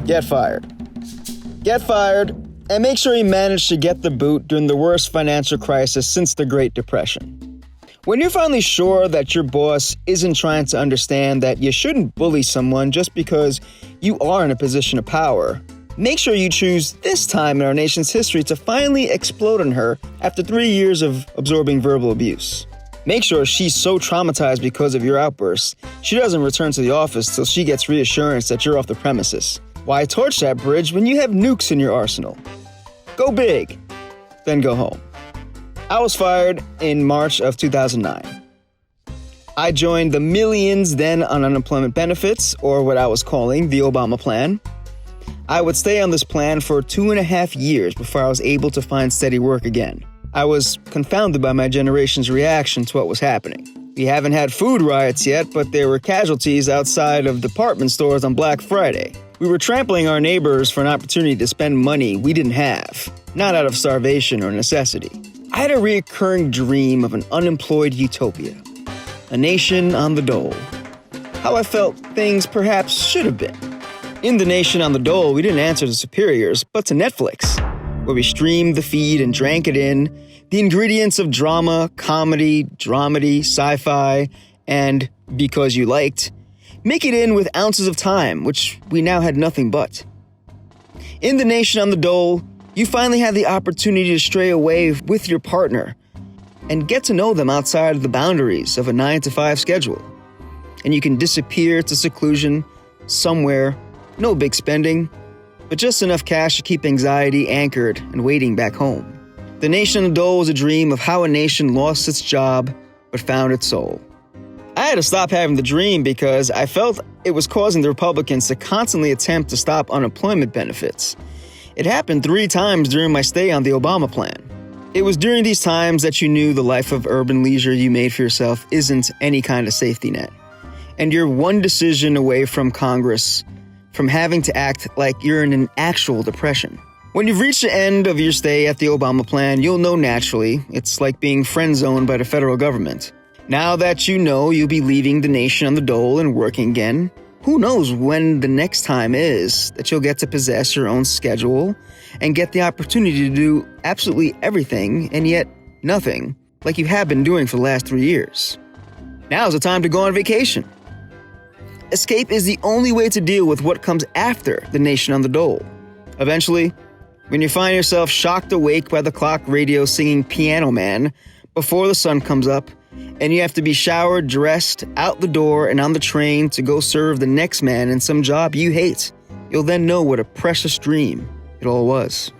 Get fired. Get fired, and make sure you manage to get the boot during the worst financial crisis since the Great Depression. When you're finally sure that your boss isn't trying to understand that you shouldn't bully someone just because you are in a position of power, make sure you choose this time in our nation's history to finally explode on her after 3 years of absorbing verbal abuse. Make sure she's so traumatized because of your outbursts, she doesn't return to the office till she gets reassurance that you're off the premises. Why torch that bridge when you have nukes in your arsenal? Go big, then go home. I was fired in March of 2009. I joined the millions then on unemployment benefits, or what I was calling the Obama plan. I would stay on this plan for 2.5 years before I was able to find steady work again. I was confounded by my generation's reaction to what was happening. We haven't had food riots yet, but there were casualties outside of department stores on Black Friday. We were trampling our neighbors for an opportunity to spend money we didn't have, not out of starvation or necessity. I had a recurring dream of an unemployed utopia, a nation on the dole. How I felt things perhaps should have been. In the nation on the dole, we didn't answer to superiors, but to Netflix, where we streamed the feed and drank it in, the ingredients of drama, comedy, dramedy, sci-fi, and, because you liked, make it in with ounces of time, which we now had nothing but. In the nation on the dole, you finally had the opportunity to stray away with your partner and get to know them outside of the boundaries of a 9-to-5 schedule. And you can disappear to seclusion somewhere, no big spending, but just enough cash to keep anxiety anchored and waiting back home. The nation on the dole was a dream of how a nation lost its job but found its soul. I had to stop having the dream because I felt it was causing the Republicans to constantly attempt to stop unemployment benefits. It happened 3 times during my stay on the Obama plan. It was during these times that you knew the life of urban leisure you made for yourself isn't any kind of safety net. And you're one decision away from Congress from having to act like you're in an actual depression. When you've reached the end of your stay at the Obama plan, you'll know naturally it's like being friend-zoned by the federal government. Now that you know you'll be leaving the nation on the dole and working again, who knows when the next time is that you'll get to possess your own schedule and get the opportunity to do absolutely everything and yet nothing, like you have been doing for the last 3 years. Now's the time to go on vacation. Escape is the only way to deal with what comes after the nation on the dole. Eventually, when you find yourself shocked awake by the clock radio singing Piano Man before the sun comes up, and you have to be showered, dressed, out the door, and on the train to go serve the next man in some job you hate, you'll then know what a precious dream it all was.